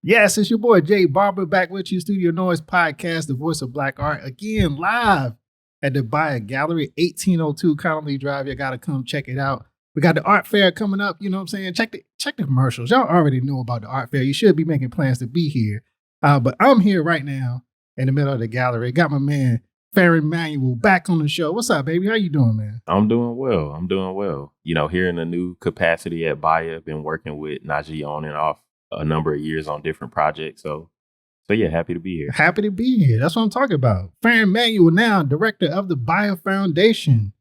Yes, it's your boy Jay Barber back with you, Studio Noize Podcast, the voice of Black art, again live at the BAIA Gallery, 1802 Connolly Drive. You got to come check it out. We got the art fair coming up. You know what I'm saying? Check the commercials. Y'all already know about the art fair. You should be making plans to be here. But I'm here right now in the middle of the gallery. Got my man Faron Manuel back on the show. What's up, baby? How you doing, man? I'm doing well. You know, here in a new capacity at BAIA, been working with Noize on and off a number of years on different projects. So yeah, happy to be here. Happy to be here. That's what I'm talking about. Faron Manuel, now director of the BAIA Foundation.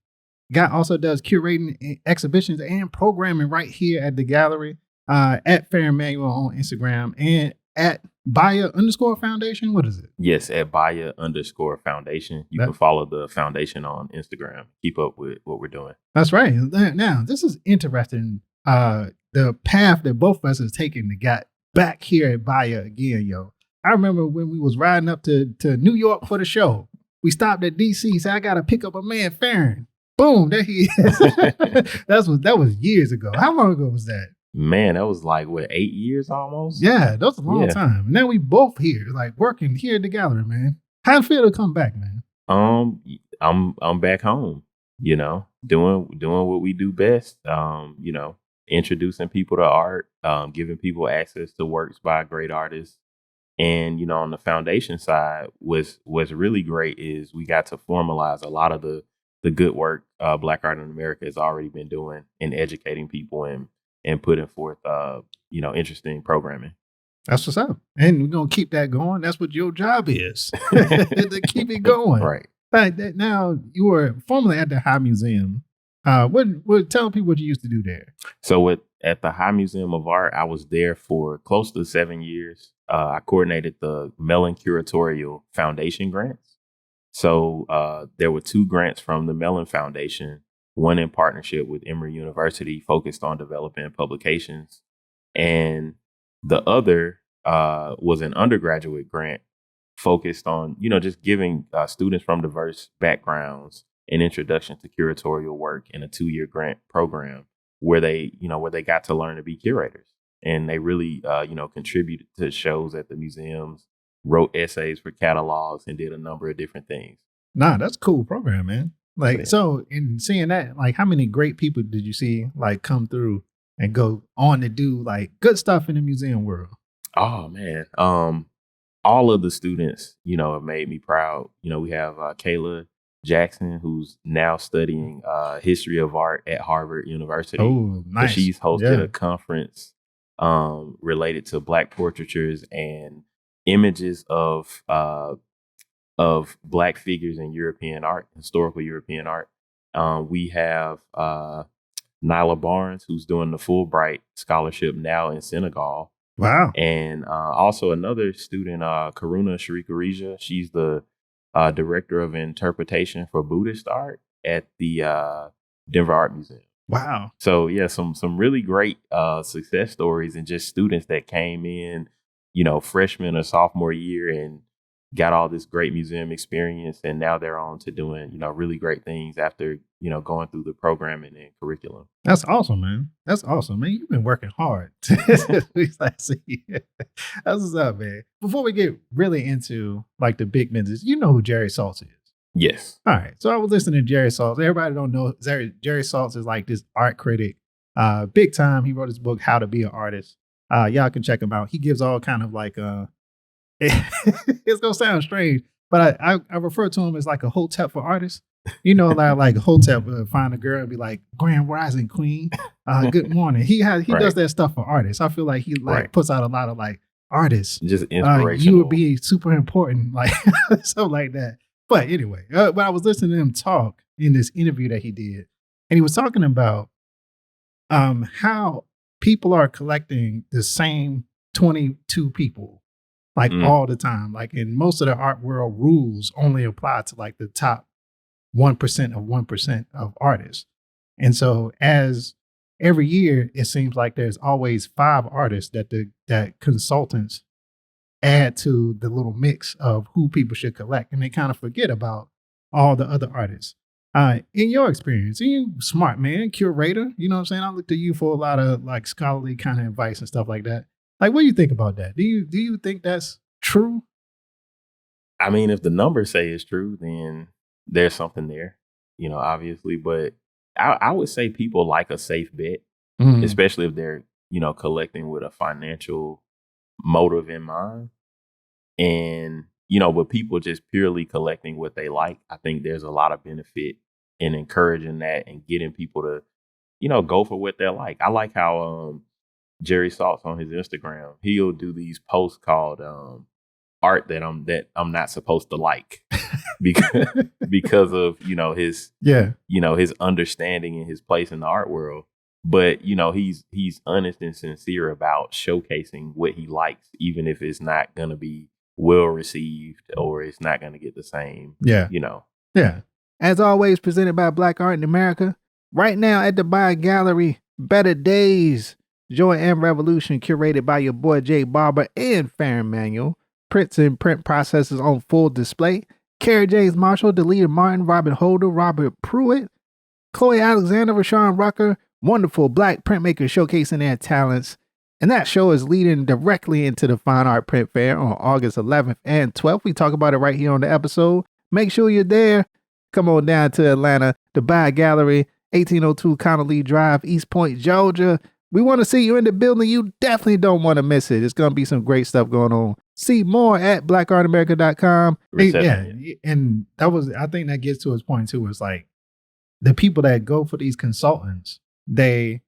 Guy also does curating exhibitions and programming right here at the gallery. At Faron Manuel on Instagram and at BAIA_Foundation. What is it? Yes, at BAIA_Foundation. You can follow the foundation on Instagram. Keep up with what we're doing. That's right. Now, this is interesting. The path that both of us has taken to get back here at BAIA again, yo. I remember when we was riding up to New York for the show. We stopped at DC, said, I got to pick up a man, Faron. Boom, there he is. That was years ago. How long ago was that? Man, that was like, 8 years almost? Yeah, that was a long time. And now we both here, like working here at the gallery, man. How it feel to come back, man? I'm back home, you know, doing what we do best. You know, introducing people to art, giving people access to works by great artists. And, you know, on the foundation side, what's really great is we got to formalize a lot of the good work Black art in America has already been doing in educating people and putting forth, you know, interesting programming. That's what's up. And we're going to keep that going. That's what your job is, to keep it going. Right. Now, you were formerly at the High Museum. Tell people what you used to do there. So at the High Museum of Art, I was there for close to 7 years. I coordinated the Mellon Curatorial Foundation grants. So there were 2 grants from the Mellon Foundation, one in partnership with Emory University focused on developing publications. And the other was an undergraduate grant focused on, you know, just giving students from diverse backgrounds an introduction to curatorial work in a 2-year grant program where they got to learn to be curators. And they really, contributed to shows at the museums, wrote essays for catalogs, and did a number of different things. Nah, that's a cool program, man. Like, so in seeing that, like, how many great people did you see, like, come through and go on to do, like, good stuff in the museum world? Oh, man. All of the students, you know, have made me proud. You know, we have Kayla Jackson, who's now studying history of art at Harvard University. Oh, nice. So she's hosted a conference related to Black portraitures and images of Black figures in European art, historical European art. We have Nyla Barnes, who's doing the Fulbright scholarship now in Senegal. Wow. And also another student, Karuna Sharika. She's the director of interpretation for Buddhist art at the Denver Art Museum. Wow. So yeah, some really great success stories and just students that came in, you know, freshman or sophomore year and got all this great museum experience. And now they're on to doing, you know, really great things after, you know, going through the programming and curriculum. That's awesome, man. That's awesome, man. You've been working hard. That's what's up, man. Before we get really into like the big business, you know who Jerry Saltz is. Yes. All right. So I was listening to Jerry Saltz. Everybody don't know Jerry Saltz is like this art critic. Big time. He wrote his book, How to Be an Artist. Y'all can check him out. He gives all kind of like it's gonna sound strange, but I refer to him as like a hotep for artists. You know, like a hotep find a girl and be like, Grand Rising Queen, good morning. He does that stuff for artists. I feel like he puts out a lot of like artists. Just inspirational. You would be super important, like something like that. But anyway, but I was listening to him talk in this interview that he did, and he was talking about how people are collecting the same 22 people like all the time. Like in most of the art world, rules only apply to like the top 1% of 1% of artists. And so as every year, it seems like there's always 5 artists that consultants add to the little mix of who people should collect. And they kind of forget about all the other artists. In your experience, and you smart man, curator, you know what I'm saying? I look to you for a lot of like scholarly kind of advice and stuff like that. Like, what do you think about that? Do you think that's true? I mean, if the numbers say it's true, then there's something there, obviously. But I would say people like a safe bet, especially if they're, collecting with a financial motive in mind. And, with people just purely collecting what they like, I think there's a lot of benefit in encouraging that and getting people to, go for what they like. I like how Jerry Saltz on his Instagram, he'll do these posts called art that I'm not supposed to like because of his his understanding and his place in the art world. But he's honest and sincere about showcasing what he likes, even if it's not gonna be well received or it's not gonna get the same. Yeah. As always, presented by Black Art in America. Right now at the BAIA Gallery, Better Days, Joy and Revolution, curated by your boy Jay Barber and Faron Manuel. Prints and print processes on full display. Kara James Marshall, Delita Martin, Robin Holder, Robert Pruitt, Chloe Alexander, Rashawn Rucker, wonderful Black printmakers showcasing their talents. And that show is leading directly into the Fine Art Print Fair on August 11th and 12th. We talk about it right here on the episode. Make sure you're there. Come on down to Atlanta, the BAIA Gallery, 1802 Connolly Drive, East Point, Georgia. We want to see you in the building. You definitely don't want to miss it. It's going to be some great stuff going on. See more at blackartamerica.com. Yeah, and I think that gets to his point too. It's like the people that go for these consultants, they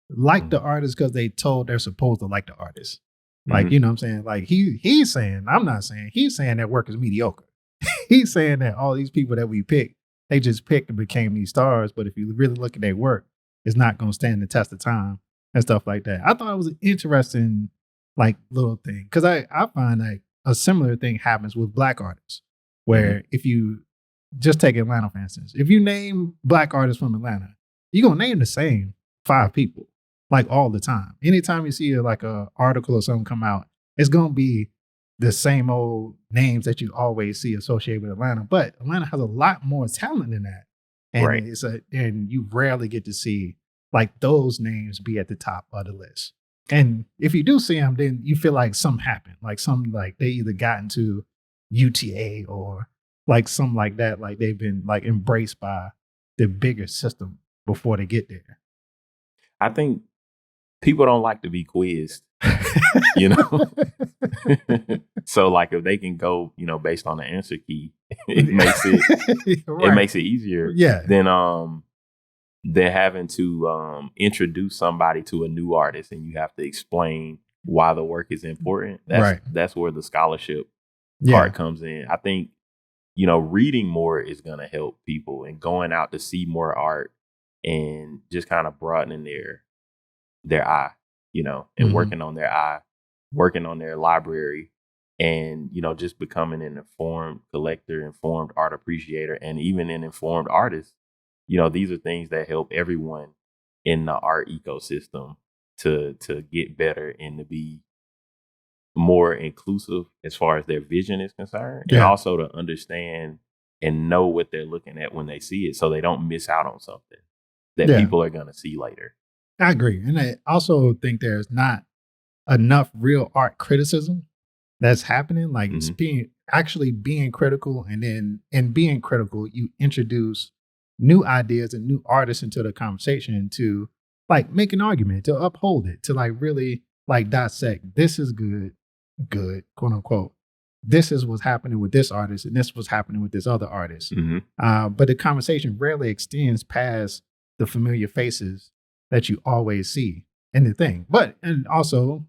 like the artist because they told they're supposed to like the artist. Like, you know what I'm saying? Like he's saying, I'm not saying, he's saying that work is mediocre. He's saying that all these people that we picked, they just picked and became these stars. But if you really look at their work, it's not going to stand the test of time and stuff like that. I thought it was an interesting, like, little thing. Because I find like a similar thing happens with Black artists, where if you just take Atlanta, for instance, if you name Black artists from Atlanta, you're going to name the same 5 people, like, all the time. Anytime you see like a article or something come out, it's going to be the same old names that you always see associated with Atlanta. But Atlanta has a lot more talent than that. And and you rarely get to see like those names be at the top of the list. And if you do see them, then you feel like something happened. Like they either got into UTA or like something like that. Like they've been like embraced by the bigger system before they get there. I think people don't like to be quizzed, So like if they can go, based on the answer key, it makes it it makes it easier. Than having to introduce somebody to a new artist and you have to explain why the work is important. That's where the scholarship part comes in. I think, reading more is going to help people, and going out to see more art and just kind of broadening their eye, and working on their eye, working on their library, and, just becoming an informed collector, informed art appreciator, and even an informed artist. These are things that help everyone in the art ecosystem to get better and to be more inclusive as far as their vision is concerned, and also to understand and know what they're looking at when they see it, so they don't miss out on something that people are going to see later. I agree. And I also think there's not enough real art criticism that's happening. Like it's being critical, and then in being critical, you introduce new ideas and new artists into the conversation to like make an argument, to uphold it, to like really like dissect. This is good, quote unquote. This is what's happening with this artist, and this was happening with this other artist. But the conversation rarely extends past the familiar faces that you always see in the thing. And also,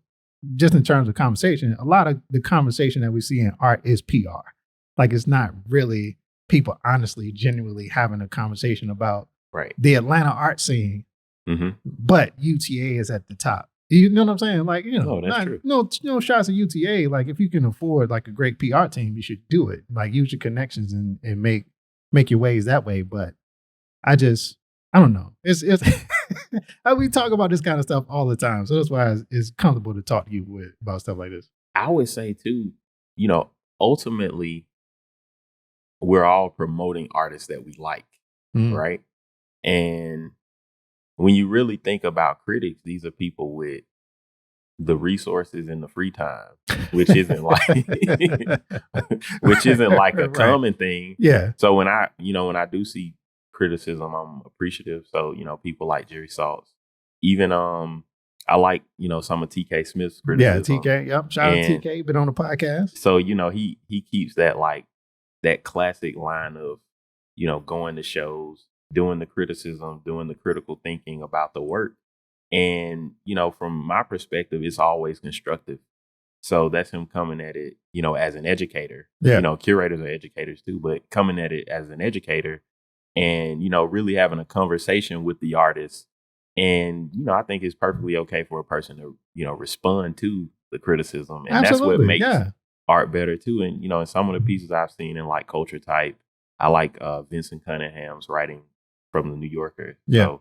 just in terms of conversation, a lot of the conversation that we see in art is PR. Like it's not really people honestly, genuinely having a conversation about the Atlanta art scene, but UTA is at the top. You know what I'm saying? Like, no shots at UTA. Like if you can afford like a great PR team, you should do it. Like use your connections and make your ways that way. But I don't know. It's we talk about this kind of stuff all the time. So that's why it's comfortable to talk to you about stuff like this. I would say too, ultimately, we're all promoting artists that we like, right? And when you really think about critics, these are people with the resources and the free time, which isn't like which isn't like a Right. common thing. Yeah. So when I do see criticism, I'm appreciative. So, people like Jerry Saltz, even I like, some of TK Smith's Yeah. criticism. TK. Yep. Shout out And TK. Been on the podcast. so, he keeps that like that classic line of, going to shows, doing the criticism, doing the critical thinking about the work. And, from my perspective, it's always constructive. So that's him coming at it, as an educator. Yeah. Curators are educators too, but coming at it as an educator and, really having a conversation with the artist. And, I think it's perfectly okay for a person to, respond to the criticism. And Absolutely. that's what makes Yeah. art better too. And, in some of the pieces I've seen in like Culture Type, I like Vincent Cunningham's writing from the New Yorker. Yeah.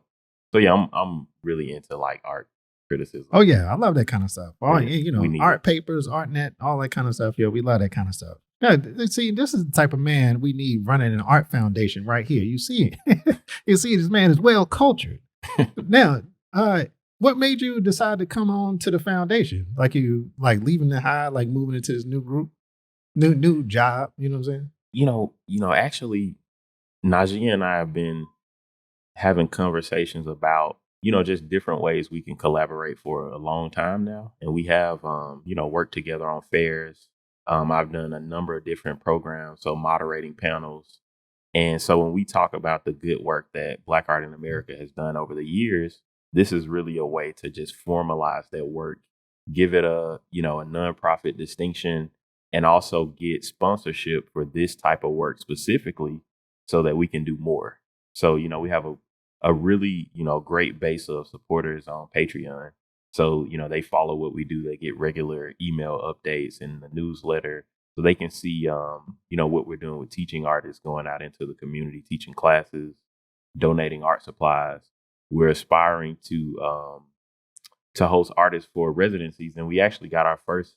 So yeah, I'm really into like art criticism. Oh yeah, I love that kind of stuff. Art, we art papers, ArtNet, all that kind of stuff. Yeah, we love that kind of stuff. Yeah, see, this is the type of man we need running an art foundation right here. You see it. You see this man is well cultured. Now, what made you decide to come on to the foundation? Like you leaving the high, like moving into this new group, new job, you know what I'm saying? Actually, Najee and I have been having conversations about, just different ways we can collaborate for a long time now. And we have, worked together on fairs. I've done a number of different programs, so moderating panels. And so when we talk about the good work that Black Art in America has done over the years, this is really a way to just formalize that work, give it a nonprofit distinction, and also get sponsorship for this type of work specifically so that we can do more. So, we have a really, great base of supporters on Patreon. So, they follow what we do. They get regular email updates in the newsletter so they can see, what we're doing with teaching artists, going out into the community, teaching classes, donating art supplies. We're aspiring to host artists for residencies. And we actually got our first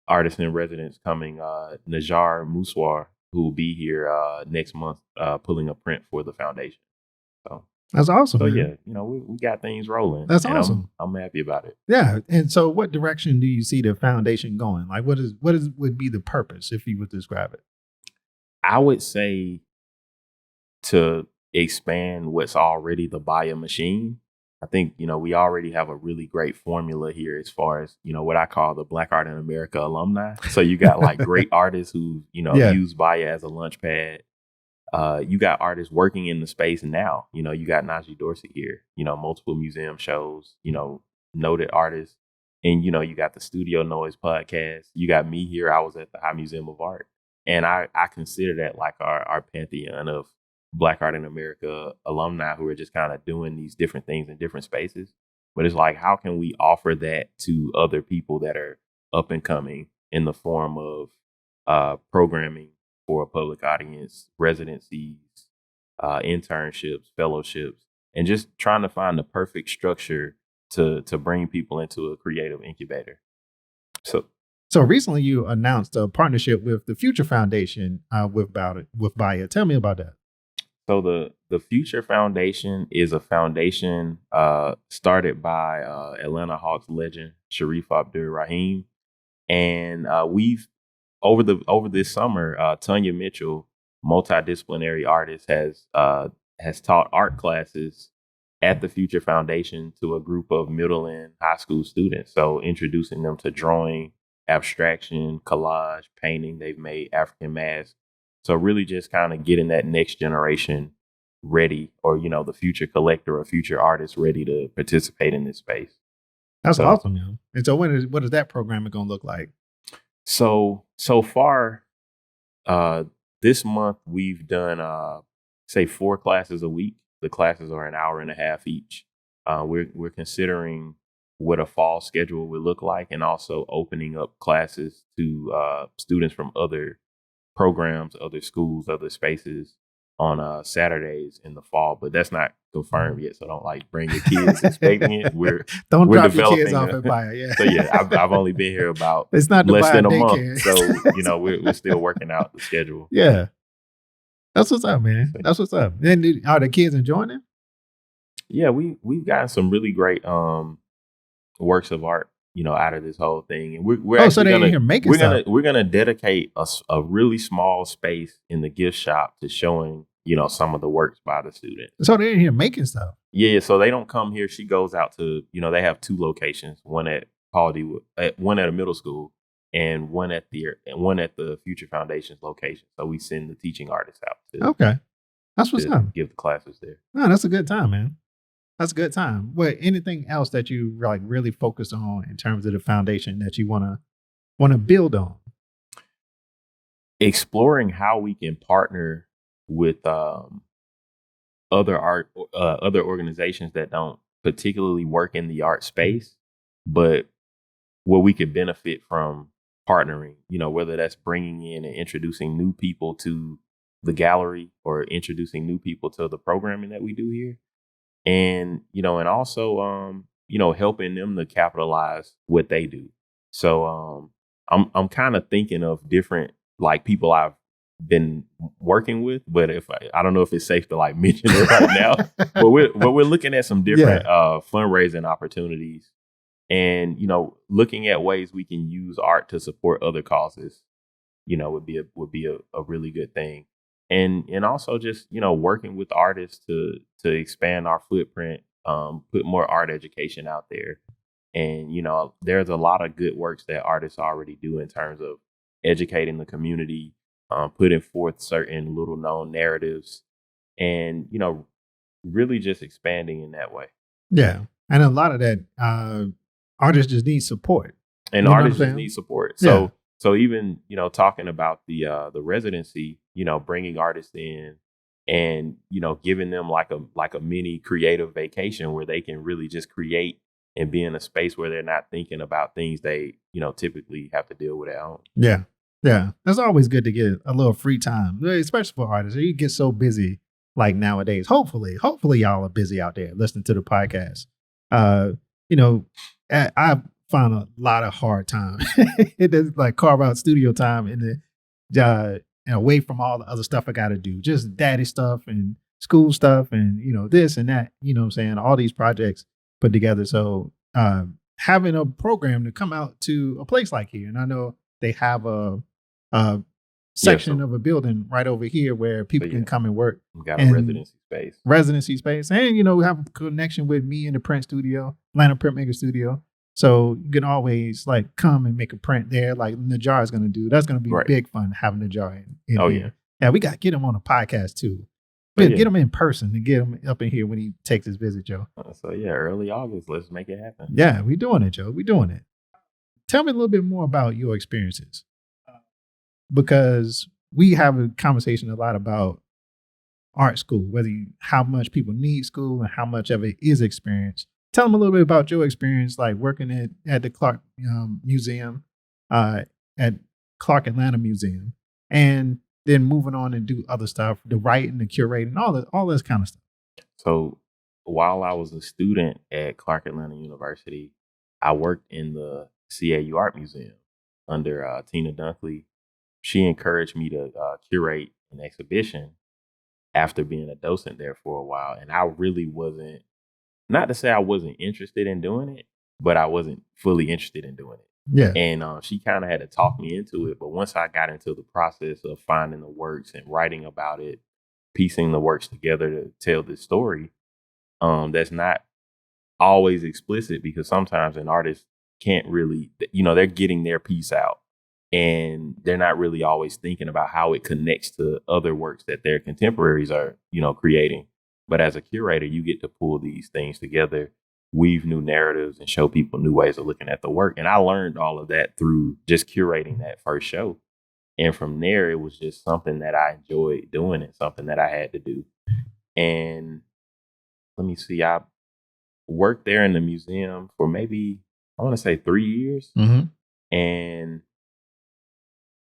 artist in residence coming, Najar Muswar, who will be here next month pulling a print for the foundation. So that's awesome. So man. yeah, we got things rolling. That's awesome. I'm happy about it. Yeah. And so what direction do you see the foundation going? Like what would be the purpose if you would describe it? I would say to expand what's already the BAIA machine. I think, we already have a really great formula here as far as, what I call the Black Art in America alumni. So you got like great artists who, use BAIA as a launch pad. You got artists working in the space now. You got Najee Dorsey here, multiple museum shows, noted artists. And, you got the Studio Noize podcast. You got me here. I was at the High Museum of Art. And I consider that like our pantheon of Black Art in America alumni who are just kind of doing these different things in different spaces. But it's like, how can we offer that to other people that are up and coming in the form of programming for a public audience, residencies, internships, fellowships, and just trying to find the perfect structure to bring people into a creative incubator. So recently you announced a partnership with the Future Foundation with BAIA. Tell me about that. So the Future Foundation is a foundation started by Atlanta Hawks legend Sharif Abdur-Rahim, and we've over this summer, Tanya Mitchell, multidisciplinary artist, has taught art classes at the Future Foundation to a group of middle and high school students. So introducing them to drawing, abstraction, collage, painting. They've made African masks. So really just kind of getting that next generation ready, or, the future collector or future artist ready to participate in this space. That's awesome, man. And so what is that program going to look like? So far, this month we've done, say 4 classes a week. The classes are an hour and a half each. We're considering what a fall schedule would look like, and also opening up classes to students from other programs, other schools, other spaces on Saturdays in the fall. But that's not confirmed yet, so don't bring your kids expecting it. We're drop your kids off at BAIA. Yeah. So yeah, I've only been here about it's not less than a daycare. month, so we're still working out the schedule. Yeah, that's what's up, man. That's what's up. And are the kids enjoying it? Yeah, we've gotten some really great works of art, out of this whole thing. And we're so actually they in gonna here making stuff. we're gonna dedicate a really small space in the gift shop to showing some of the works by the students. So they're in here making stuff. Yeah, so they don't come here. She goes out to they have 2 locations, one at Paul D. One at a middle school, and one at the Future Foundation's location. So we send the teaching artists out to that's what's up. Give the classes there. No, that's a good time, man. That's a good time. What anything else that you like really focus on in terms of the foundation that you want to build on? Exploring how we can partner with other organizations that don't particularly work in the art space, but where we could benefit from partnering, whether that's bringing in and introducing new people to the gallery or introducing new people to the programming that we do here. And, and also, helping them to capitalize what they do. So I'm kind of thinking of different like people I've been working with, but if I don't know if it's safe to like mention it right now, but we're looking at some different fundraising opportunities, and looking at ways we can use art to support other causes, would be a really good thing, and also just working with artists to expand our footprint, put more art education out there, and there's a lot of good works that artists already do in terms of educating the community, putting forth certain little known narratives, and really just expanding in that way. Yeah, and a lot of that artists just need support, and artists just need support. So so even talking about the residency, bringing artists in and giving them like a mini creative vacation where they can really just create and be in a space where they're not thinking about things they typically have to deal with at home. Yeah, that's always good to get a little free time, especially for artists. You get so busy like nowadays. Hopefully y'all are busy out there listening to the podcast. I found a lot of hard time. It is like carve out studio time and away from all the other stuff I got to do, just daddy stuff and school stuff and this and that. You know what I'm saying? All these projects put together. So having a program to come out to a place like here, and I know they have a section of a building right over here where people can come and work. We got a residency space, and we have a connection with me in the print studio, Atlanta Printmaker Studio. So you can always like come and make a print there, like Najar is going to do. That's going to be big fun having Najar in here. Yeah, we got to get him on a podcast too. Get him in person and get him up in here when he takes his visit, Joe. So early August, let's make it happen. Yeah, we doing it, Joe. We doing it. Tell me a little bit more about your experiences, because we have a conversation a lot about art school, how much people need school and how much of it is experience. Tell them a little bit about your experience, like working at the Clark Museum, at Clark Atlanta Museum, and then moving on and do other stuff, the writing, the curating, all this kind of stuff. So while I was a student at Clark Atlanta University, I worked in the CAU Art Museum under Tina Dunkley. She encouraged me to curate an exhibition after being a docent there for a while. And I really wasn't, not to say I wasn't interested in doing it, but I wasn't fully interested in doing it. Yeah. And she kind of had to talk me into it. But once I got into the process of finding the works and writing about it, piecing the works together to tell this story, that's not always explicit, because sometimes an artist can't really, they're getting their piece out and they're not really always thinking about how it connects to other works that their contemporaries are, creating. But as a curator, you get to pull these things together, weave new narratives, and show people new ways of looking at the work. And I learned all of that through just curating that first show. And from there, it was just something that I enjoyed doing and something that I had to do. And let me see, I worked there in the museum for maybe, I want to say 3 years. Mm-hmm. And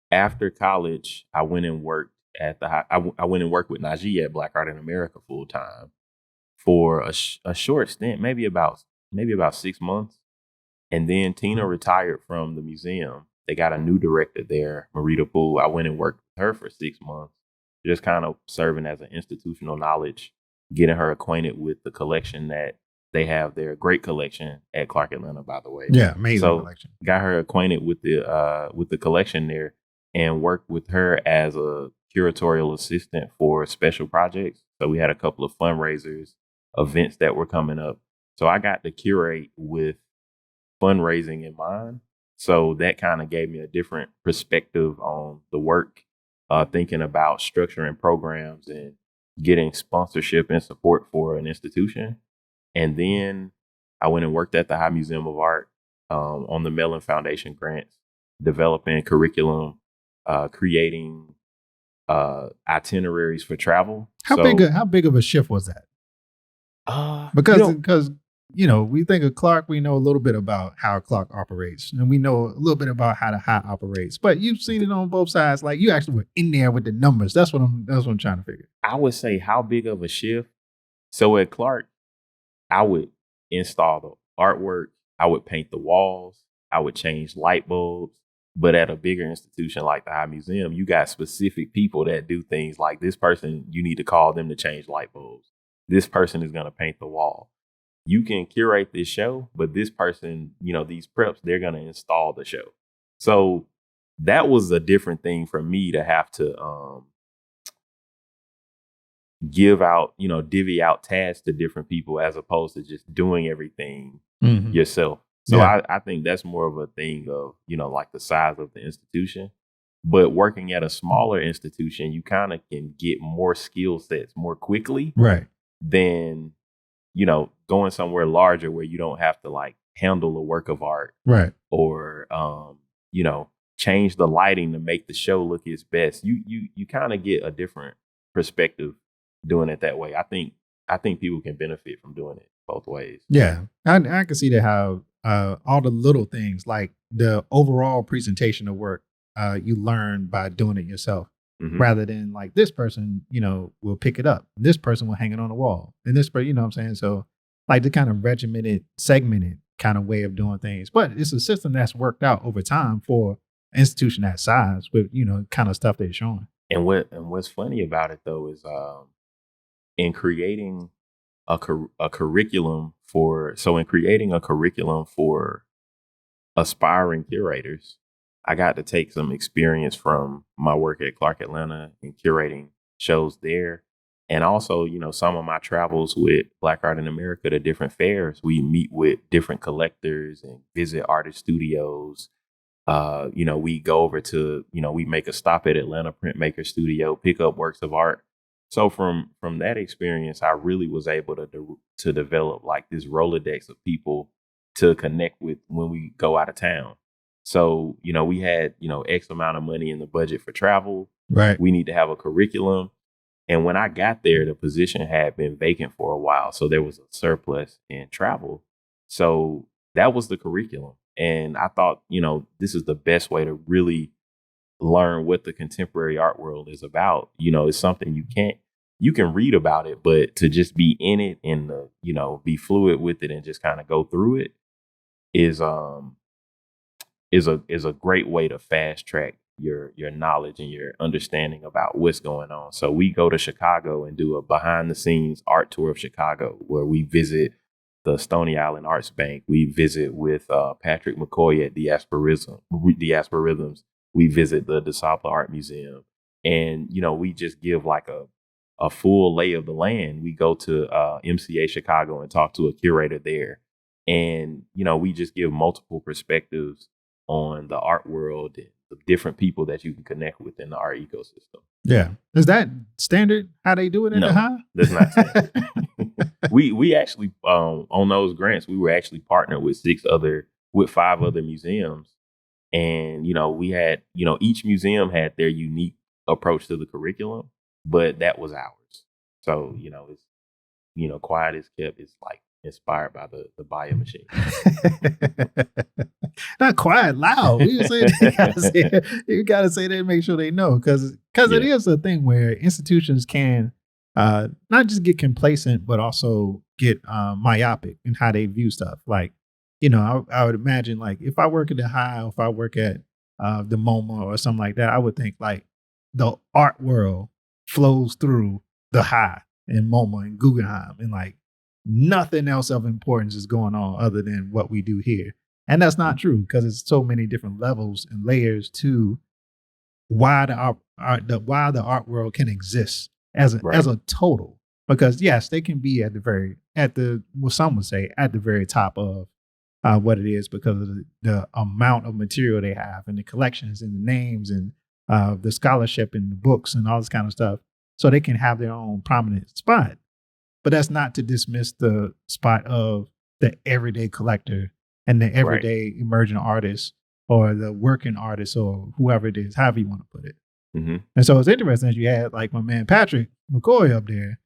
after college, I went and worked I went and worked with Noize at Black Art in America full time for a short stint, maybe about 6 months. And then Tina retired from the museum. They got a new director there, Marita Poole. I went and worked with her for 6 months, just kind of serving as an institutional knowledge, getting her acquainted with the collection that They have their great collection at Clark Atlanta, by the way. Yeah, amazing So collection. got her acquainted with the collection there, and worked with her as a curatorial assistant for Special Projects. So we had a couple of fundraisers, events that were coming up. So I got to curate with fundraising in mind. So that kind of gave me a different perspective on the work, thinking about structuring programs and getting sponsorship and support for an institution. And then I went and worked at the High Museum of Art on the Mellon Foundation grants, developing curriculum, creating itineraries for travel. How big of a shift was that? Because we think of Clark, we know a little bit about how Clark operates, and we know a little bit about how the High operates. But you've seen it on both sides. Like, you actually were in there with the numbers. That's what I'm trying to figure. I would say, how big of a shift? So at Clark, I would install the artwork, I would paint the walls, I would change light bulbs. But at a bigger institution like the High Museum, you got specific people that do things like this person, you need to call them to change light bulbs. This person is going to paint the wall. You can curate this show, but this person, these preps, they're going to install the show. So that was a different thing for me to have to give out, divvy out tasks to different people as opposed to just doing everything yourself. So yeah. I think that's more of a thing of, like the size of the institution. But working at a smaller institution, you kind of can get more skill sets more quickly. Right. Than, going somewhere larger where you don't have to like handle a work of art. Right. Or, change the lighting to make the show look its best. You kind of get a different perspective doing it that way. I think people can benefit from doing it both ways. Yeah. I can see that how all the little things, like the overall presentation of work, you learn by doing it yourself. Mm-hmm. Rather than like this person, will pick it up. This person will hang it on the wall. And this person, what I'm saying? So like the kind of regimented, segmented kind of way of doing things. But it's a system that's worked out over time for an institution that size with, kind of stuff they're showing. And what's funny about it though is in creating a curriculum for aspiring curators, I got to take some experience from my work at Clark Atlanta and curating shows there. And also, some of my travels with Black Art in America to different fairs. We meet with different collectors and visit artist studios. We go over to, we make a stop at Atlanta Printmaker Studio, pick up works of art. So from that experience, I really was able to develop like this Rolodex of people to connect with when we go out of town. So, we had, X amount of money in the budget for travel. Right. We need to have a curriculum. And when I got there, the position had been vacant for a while. So there was a surplus in travel. So that was the curriculum. And I thought, this is the best way to really learn what the contemporary art world is about. It's something you can read about it, but to just be in it and, be fluid with it and just kind of go through it is a great way to fast track your knowledge and your understanding about what's going on. So we go to Chicago and do a behind the scenes art tour of Chicago where we visit the Stony Island Arts Bank. We visit with Patrick McCoy at Diasporisms. We visit the DeSable Art Museum, and we just give like a full lay of the land. We go to MCA Chicago and talk to a curator there, and we just give multiple perspectives on the art world and the different people that you can connect with in the art ecosystem. Yeah. Is that standard how they do it at the High? That's not standard. we actually, on those grants, we were actually partnered with 5 other museums. And, we had, each museum had their unique approach to the curriculum, but that was ours. So, it's, quiet is kept. It's like inspired by the BAIA machine. Not quiet, loud. You gotta say that, make sure they know, because it is a thing where institutions can not just get complacent, but also get myopic in how they view stuff. Like, I would imagine, like, if I work at the High, or if I work at the MoMA or something like that, I would think like the art world flows through the High and MoMA and Guggenheim, and like nothing else of importance is going on other than what we do here. And that's not true, because it's so many different levels and layers to why why the art world can exist as a total. Because yes, they can be what some would say at the very top of what it is, because of the amount of material they have and the collections and the names and the scholarship and the books and all this kind of stuff. So they can have their own prominent spot. But that's not to dismiss the spot of the everyday collector and the everyday emerging artist, or the working artist, or whoever it is, however you want to put it. Mm-hmm. And so it's interesting that you had like my man Patrick McCoy up there,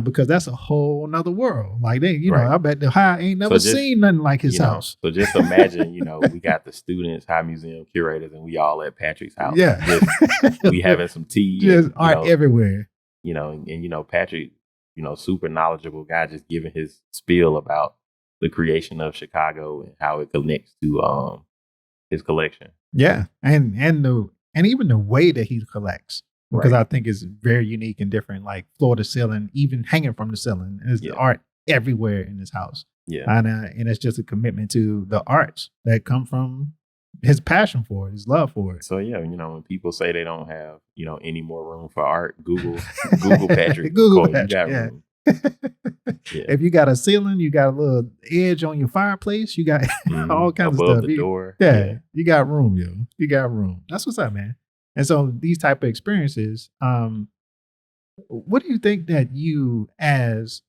because that's a whole nother world. Like they, you know, I bet the high ain't never seen nothing like his house. So just imagine, we got the students, high museum curators, and we all at Patrick's house. Yeah, we having some tea, just art everywhere. And Patrick, super knowledgeable guy, just giving his spiel about the creation of Chicago and how it connects to his collection. Yeah, and even the way that he collects, because I think it's very unique and different, like floor to ceiling, even hanging from the ceiling. There's art everywhere in his house. Yeah, and it's just a commitment to the arts that come from his passion for it, his love for it. So when people say they don't have any more room for art, Google Patrick. Google Patrick. You got room. If you got a ceiling, you got a little edge on your fireplace, you got all kinds above of stuff. The door. You got room, yo. You got room. That's what's up, man. And so these type of experiences, what do you think that you as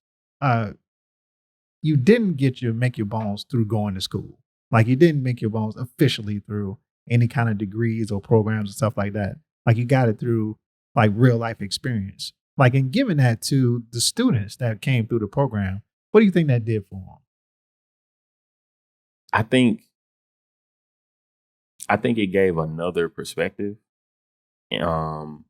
you didn't make your bones through going to school? Like you didn't make your bones officially through any kind of degrees or programs and stuff like that. Like you got it through like real life experience. Like, in giving that to the students that came through the program, what do you think that did for them? I think it gave another perspective on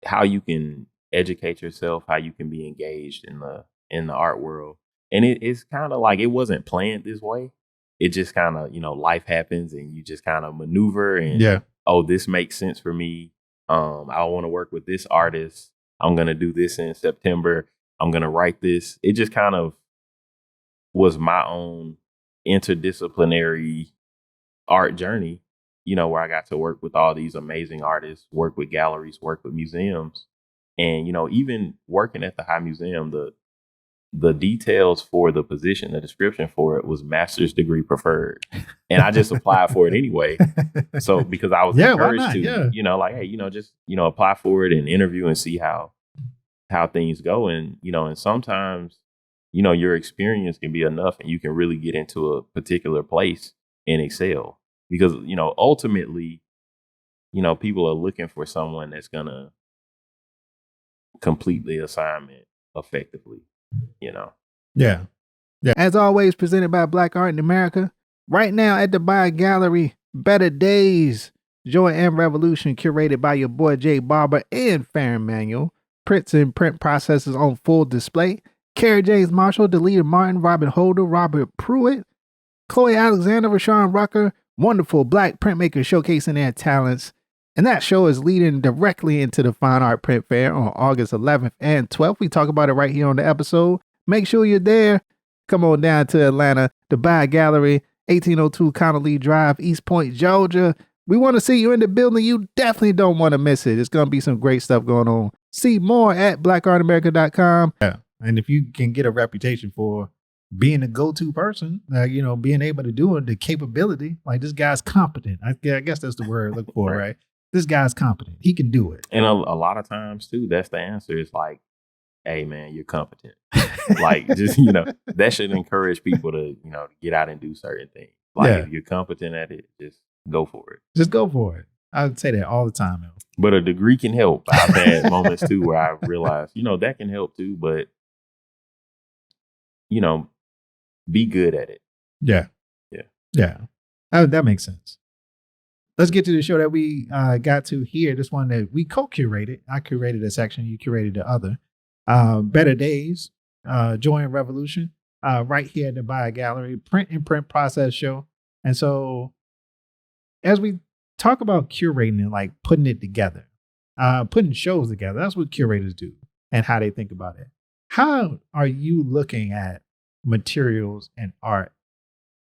how you can educate yourself, how you can be engaged in the art world. And it's kind of like it wasn't planned this way. It just kind of, life happens and you just kind of maneuver and oh, this makes sense for me. I want to work with this artist. I'm going to do this in September. I'm going to write this. It just kind of was my own interdisciplinary art journey, where I got to work with all these amazing artists, work with galleries, work with museums. And, even working at the High Museum, the details for the position, the description for it was master's degree preferred. And I just applied for it anyway. So because I was encouraged to, like, hey, just, apply for it and interview and see how things go. And, and sometimes, your experience can be enough and you can really get into a particular place and excel. Because, ultimately, people are looking for someone that's going to complete the assignment effectively. Yeah. As always, presented by Black Art in America. Right now at the BAIA Gallery, Better Days, Joy and Revolution, curated by your boy Jay Barber and Faron Manuel. Prints and print processes on full display. Kerry James Marshall, Delita Martin, Robin Holder, Robert Pruitt, Chloe Alexander, Rashawn Rucker, wonderful Black printmakers showcasing their talents. And that show is leading directly into the Fine Art Print Fair on August 11th and 12th. We talk about it right here on the episode. Make sure you're there. Come on down to Atlanta, the BAIA Gallery, 1802 Connolly Drive, East Point, Georgia. We want to see you in the building. You definitely don't want to miss it. It's going to be some great stuff going on. See more at blackartamerica.com. Yeah. And if you can get a reputation for being a go-to person, being able to do it, the capability, like this guy's competent. I guess that's the word I look for, right? This guy's competent. He can do it. And a lot of times, too, that's the answer. It's like, hey, man, you're competent. Like, just, that should encourage people to, get out and do certain things. Like, if you're competent at it, just go for it. Just go for it. I would say that all the time, man. But a degree can help. I've had moments, too, where I realized, that can help, too. But, be good at it. Yeah. That makes sense. Let's get to the show that we got to here. This one that we co-curated. I curated a section. You curated the other. Better Days, Joy and Revolution, right here at the BAIA Gallery, print and print process show. And so as we talk about curating and like putting it together, putting shows together, that's what curators do. and how they think about it. How are you looking at materials and art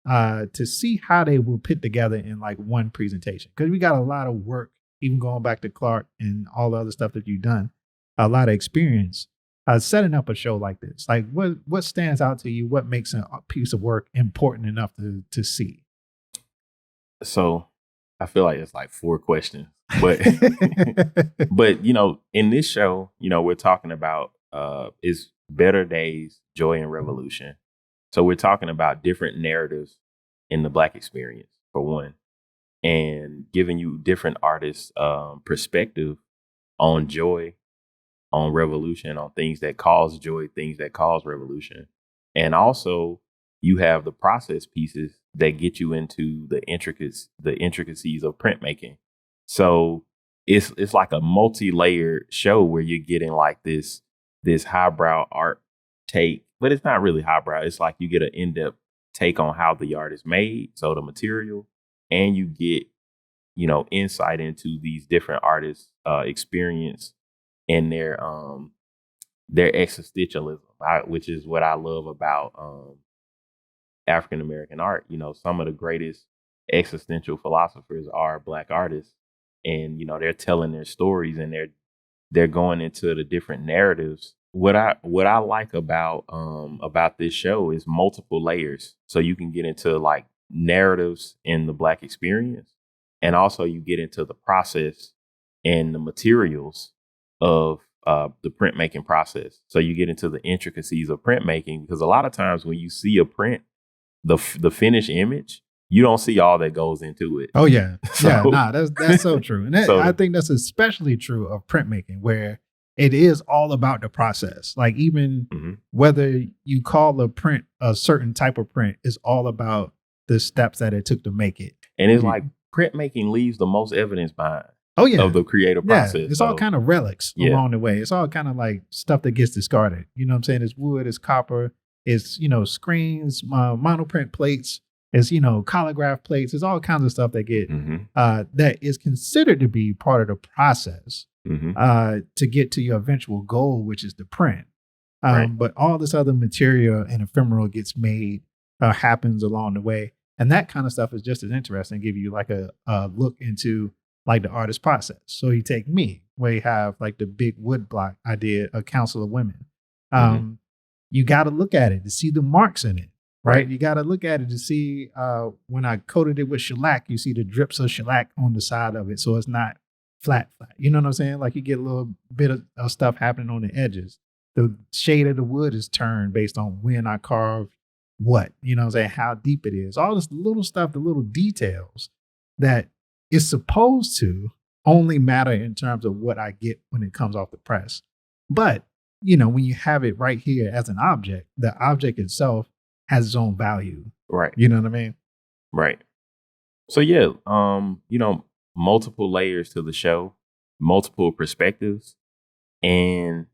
to see how they will fit together in like one presentation? Because we got a lot of work, even going back to Clark and all the other stuff that you've done, a lot of experience setting up a show like this. Like what stands out to you? What makes a piece of work important enough to see? So I feel like it's like 4 questions, but but in this show, we're talking about is better days, joy, and revolution. So we're talking about different narratives in the Black experience, for one, and giving you different artists' perspective on joy, on revolution, on things that cause joy, things that cause revolution. And also you have the process pieces that get you into the intricacies of printmaking. So it's like a multi-layered show where you're getting like this highbrow art take, but it's not really highbrow. It's like you get an in-depth take on how the art is made, so the material, and you get, insight into these different artists' experience and their existentialism, which is what I love about African American art. Some of the greatest existential philosophers are Black artists, and they're telling their stories and they're going into the different narratives. What I like about this show is multiple layers, so you can get into like narratives in the Black experience, and also you get into the process and the materials of the printmaking process. So you get into the intricacies of printmaking, because a lot of times when you see a print, the finished image, you don't see all that goes into it. Oh yeah, that's so true, and I think that's especially true of printmaking, where it is all about the process. Like even whether you call a print a certain type of print, is all about the steps that it took to make it. And it's like printmaking leaves the most evidence behind. Oh yeah, of the creative process. It's all kind of relics along the way. It's all kind of like stuff that gets discarded. You know what I'm saying? It's wood, it's copper, it's screens, monoprint plates, it's collograph plates. It's all kinds of stuff that get that is considered to be part of the process to get to your eventual goal, which is the print. But all this other material and ephemeral gets made, happens along the way, and that kind of stuff is just as interesting. Give you like a look into like the artist process. So you take me, where you have like the big wood block I did, A Council of Women. You got to look at it to see the marks in it, right? You got to look at it to see when I coated it with shellac, you see the drips of shellac on the side of it. So it's not flat. You know what I'm saying? Like you get a little bit of stuff happening on the edges. The shade of the wood is turned based on when I carved what, you know what I'm saying? How deep it is. All this little stuff, the little details that is supposed to only matter in terms of what I get when it comes off the press. But, when you have it right here as an object, the object itself has its own value. Right. You know what I mean? Right. So yeah, multiple layers to the show, multiple perspectives. And,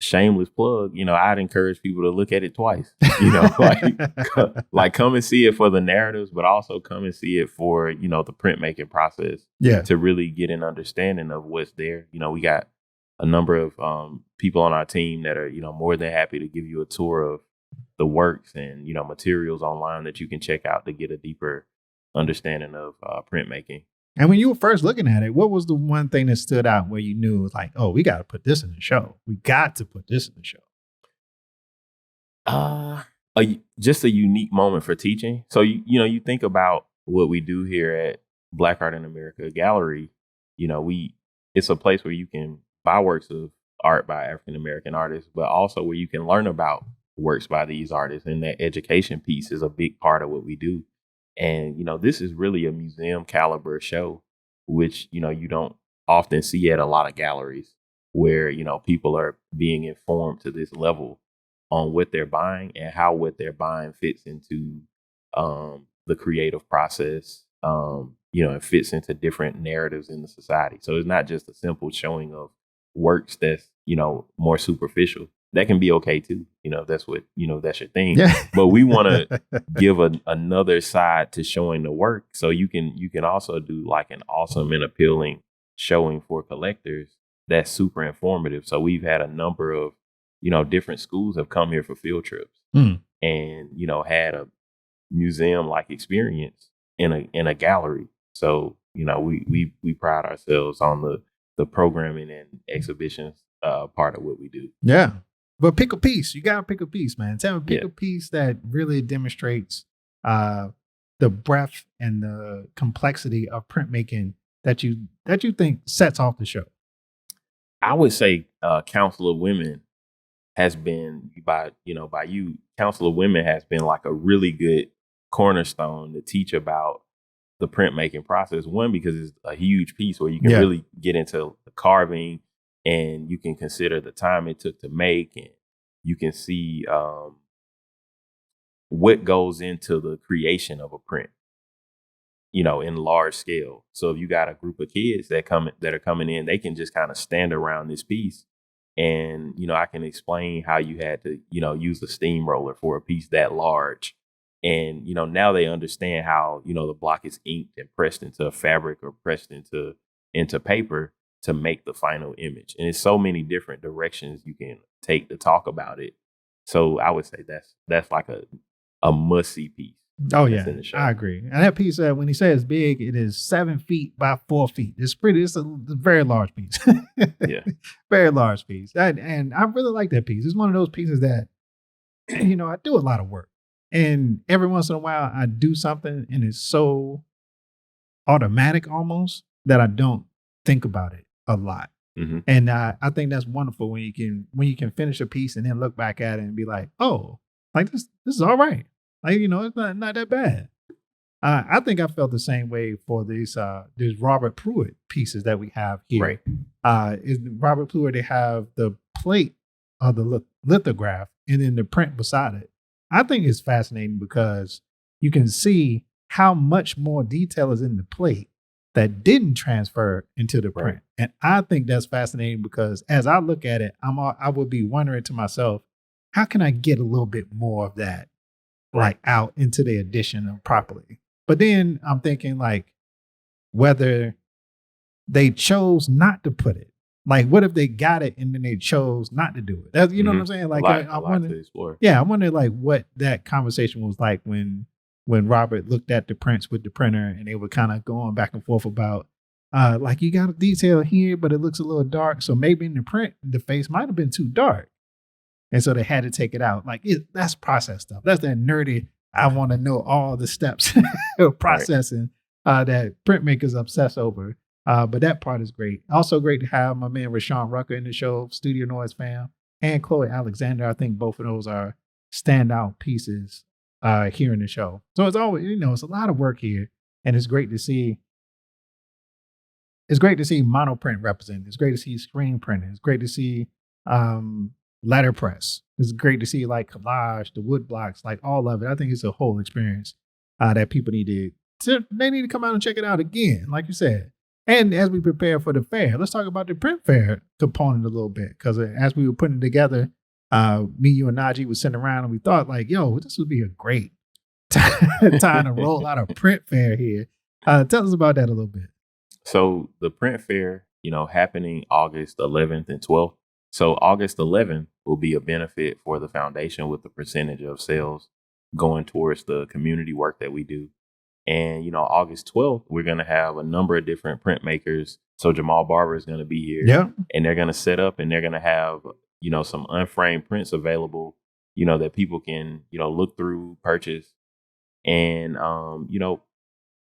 shameless plug, I'd encourage people to look at it twice, like come and see it for the narratives, but also come and see it for, the printmaking process to really get an understanding of what's there. We got a number of people on our team that are, more than happy to give you a tour of the works and, materials online that you can check out to get a deeper understanding of printmaking. And when you were first looking at it, what was the one thing that stood out where you knew it was like, oh, we got to put this in the show. We got to put this in the show. Just a unique moment for teaching. So, you think about what we do here at Black Art in America Gallery. It's a place where you can buy works of art by African American artists, but also where you can learn about works by these artists. And that education piece is a big part of what we do. And, this is really a museum caliber show, which, you don't often see at a lot of galleries where, people are being informed to this level on what they're buying and how what they're buying fits into the creative process, it fits into different narratives in the society. So it's not just a simple showing of works that's, more superficial. That can be okay too. That's what, that's your thing. Yeah. But we want to give another side to showing the work. So you can also do like an awesome and appealing showing for collectors that's super informative. So we've had a number of, different schools have come here for field trips and, had a museum like experience in a gallery. So, we pride ourselves on the programming and exhibitions part of what we do. Yeah. But pick a piece. You gotta pick a piece, man. Tell me, pick a piece that really demonstrates the breadth and the complexity of printmaking that you think sets off the show. I would say Council of Women has been Council of Women has been like a really good cornerstone to teach about the printmaking process. One, because it's a huge piece where you can really get into the carving and you can consider the time it took to make, and you can see what goes into the creation of a print, in large scale. So if you got a group of kids that are coming in, they can just kind of stand around this piece. And, I can explain how you had to, use a steamroller for a piece that large. And, now they understand how, the block is inked and pressed into a fabric or pressed into paper to make the final image. And it's so many different directions you can take to talk about it. So I would say that's like a must-see piece. Oh yeah, I agree. And that piece, when he says big, it is 7 feet by 4 feet. It's a very large piece. Yeah, very large piece. And I really like that piece. It's one of those pieces that, I do a lot of work, and every once in a while I do something, and it's so automatic almost that I don't think about it a lot. Mm-hmm. And I think that's wonderful when you can finish a piece and then look back at it and be like, oh, like this is all right. Like, it's not that bad. I think I felt the same way for these Robert Pruitt pieces that we have here. Right. Is Robert Pruitt, they have the plate of the lithograph and then the print beside it. I think it's fascinating because you can see how much more detail is in the plate that didn't transfer into the print. Right. And I think that's fascinating because as I look at it, I would be wondering to myself, how can I get a little bit more of that like out into the edition properly? But then I'm thinking like whether they chose not to put it. Like, what if they got it and then they chose not to do it? That's, you know what I'm saying? Like, I wonder to explore. Yeah, I wonder like what that conversation was like when Robert looked at the prints with the printer and they were kind of going back and forth about like, you got a detail here, but it looks a little dark. So maybe in the print, the face might have been too dark. And so they had to take it out. Like, that's process stuff. That's that nerdy, I want to know all the steps of processing that printmakers obsess over. But that part is great. Also great to have my man Rashawn Rucker in the show, Studio Noize fam, and Chloe Alexander. I think both of those are standout pieces here in the show. So it's always, it's a lot of work here. And it's great to see. It's great to see monoprint represented. It's great to see screen printing. It's great to see letterpress. It's great to see like collage, the wood blocks, like all of it. I think it's a whole experience that people need to come out and check it out again, like you said. And as we prepare for the fair, let's talk about the print fair component a little bit. Because as we were putting it together, me, you, and Najee was sitting around and we thought like, yo, this would be a great time to roll out a print fair here. Tell us about that a little bit. So the print fair, happening August 11th and 12th. So August 11th will be a benefit for the foundation with the percentage of sales going towards the community work that we do. And, August 12th, we're going to have a number of different printmakers. So Jamal Barber is going to be here. Yeah. And they're going to set up and they're going to have, some unframed prints available, that people can, look through, purchase, and,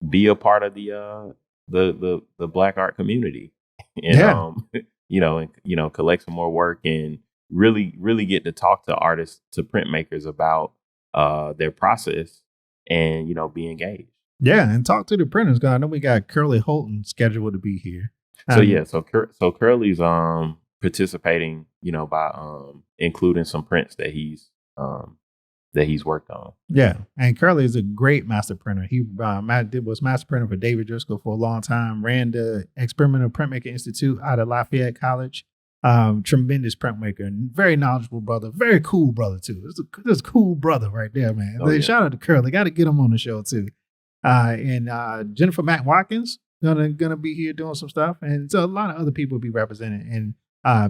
be a part of the Black art community. And, collect some more work and really, really get to talk to artists, to printmakers about their process and, be engaged. Yeah, and talk to the printers. I know we got Curly Holton scheduled to be here. So Curly's participating, by including some prints that he's worked on. Yeah, and Curly is a great master printer. He was master printer for David Driscoll for a long time. Ran the Experimental Printmaker Institute out of Lafayette College. Tremendous printmaker, and very knowledgeable brother. Very cool brother too. This a cool brother right there, man. Shout out to Curly. Got to get him on the show too. And Jennifer Mack Watkins gonna be here doing some stuff, and so a lot of other people will be represented. And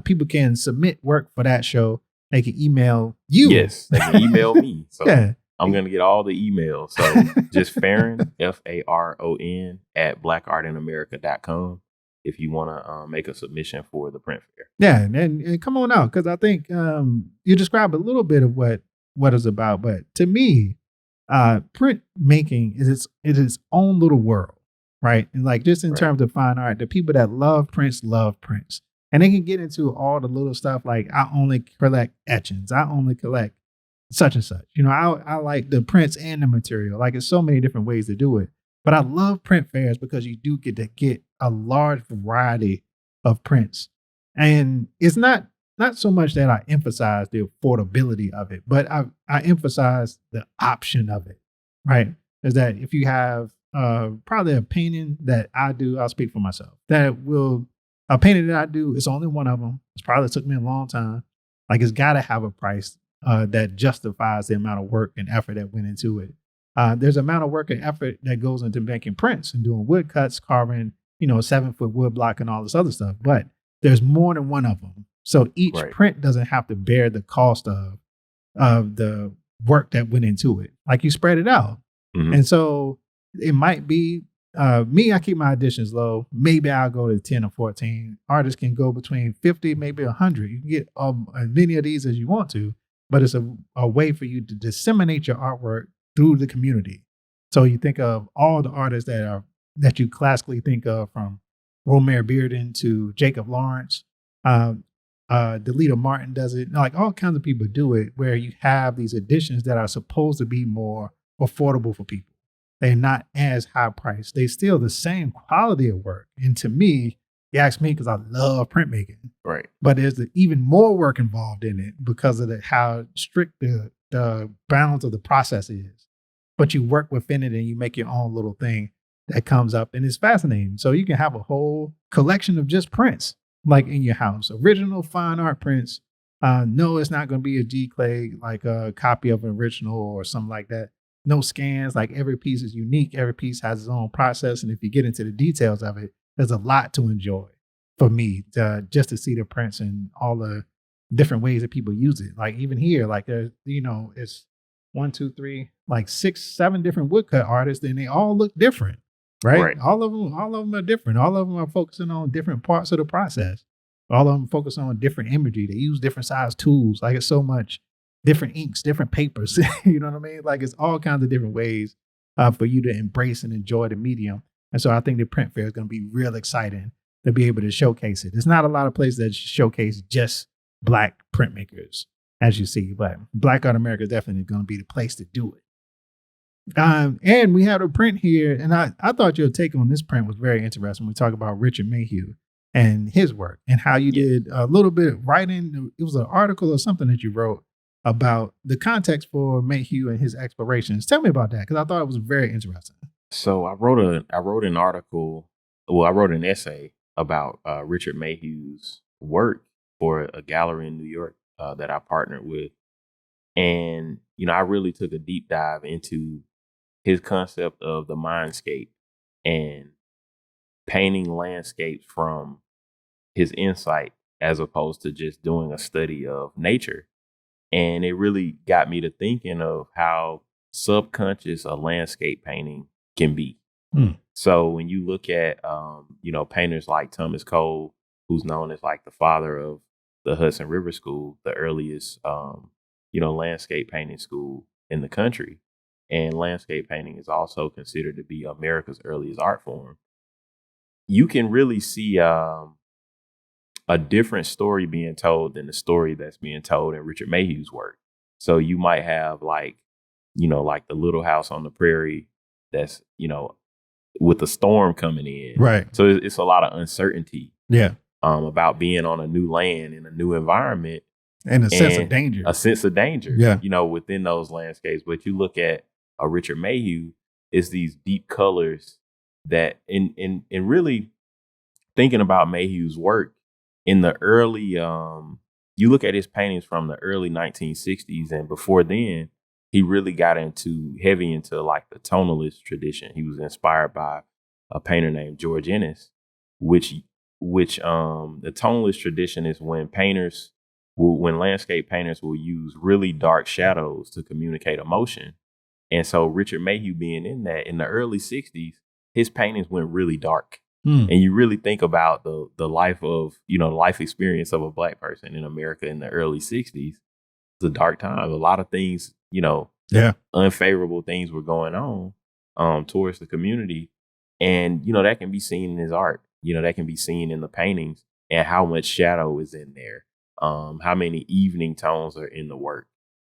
People can submit work for that show. They can email you. Yes, they can email me. So yeah. I'm going to get all the emails. So just Faron, Faron, at blackartinamerica.com if you want to make a submission for the print fair. Yeah, and come on out, because I think you describe a little bit of what it's about. But to me, print making is its own little world, right? And like just in terms of fine art, the people that love prints, and they can get into all the little stuff like I only collect etchings, I only collect such and such. You know, I like the prints and the material. Like it's so many different ways to do it. But I love print fairs because you do get to get a large variety of prints. And it's not so much that I emphasize the affordability of it, but I emphasize the option of it, right? Is that if you have probably a painting that I do, I'll speak for myself, a painting that I do, it's only one of them. It's probably took me a long time. Like it's got to have a price that justifies the amount of work and effort that went into it. There's an amount of work and effort that goes into making prints and doing wood cuts, carving, 7-foot wood block and all this other stuff. But there's more than one of them. So each print doesn't have to bear the cost of the work that went into it. Like you spread it out. Mm-hmm. And so it might be me, I keep my editions low. Maybe I'll go to 10 or 14. Artists can go between 50, maybe 100. You can get as many of these as you want to, but it's a way for you to disseminate your artwork through the community. So you think of all the artists that you classically think of, from Romare Bearden to Jacob Lawrence, Delita Martin does it. Like all kinds of people do it, where you have these editions that are supposed to be more affordable for people. They're not as high priced. They still the same quality of work. And to me, you ask me because I love printmaking. Right. But there's even more work involved in it because of how strict the bounds of the process is. But you work within it and you make your own little thing that comes up, and it's fascinating. So you can have a whole collection of just prints, like in your house, original fine art prints. No, it's not going to be a G-Clay, like a copy of an original or something like that. No scans, like every piece is unique. Every piece has its own process. And if you get into the details of it, there's a lot to enjoy for me just to see the prints and all the different ways that people use it. Like even here, like there's, it's 1, 2, 3, like 6, 7 different woodcut artists, and they all look different, right? All of them are different. All of them are focusing on different parts of the process. All of them focus on different imagery. They use different size tools. Like it's so much different inks, different papers. You know what I mean? Like it's all kinds of different ways for you to embrace and enjoy the medium. And so I think the print fair is going to be real exciting to be able to showcase it. There's not a lot of places that showcase just Black printmakers, as you see, but Black Art America is definitely going to be the place to do it. And we have a print here, and I thought your take on this print was very interesting. We talk about Richard Mayhew and his work and how you did a little bit writing. It was an article or something that you wrote about the context for Mayhew and his explorations. Tell me about that, because I thought it was very interesting. So I wrote an article. Well, I wrote an essay about Richard Mayhew's work for a gallery in New York that I partnered with. And, I really took a deep dive into his concept of the mindscape and painting landscapes from his insight, as opposed to just doing a study of nature. And it really got me to thinking of how subconscious a landscape painting can be. So when you look at, painters like Thomas Cole, who's known as like the father of the Hudson River School, the earliest, landscape painting school in the country. And landscape painting is also considered to be America's earliest art form. You can really see a different story being told than the story that's being told in Richard Mayhew's work. So you might have like the Little House on the Prairie that's, with a storm coming in. Right. So it's a lot of uncertainty. Yeah. About being on a new land in a new environment. And a sense of danger. A sense of danger. Yeah. Within those landscapes. But you look at a Richard Mayhew, it's these deep colors that in really thinking about Mayhew's work in the early, you look at his paintings from the early 1960s, and before then, he really got heavy into like the tonalist tradition. He was inspired by a painter named George Ennis, which which the toneless tradition is when landscape painters will use really dark shadows to communicate emotion. And so Richard Mayhew being in that, in the early 60s, his paintings went really dark. And you really think about the life of, the life experience of a Black person in America in the early 60s. It's a dark time. A lot of things, unfavorable things were going on towards the community. And, that can be seen in his art. That can be seen in the paintings and how much shadow is in there. How many evening tones are in the work.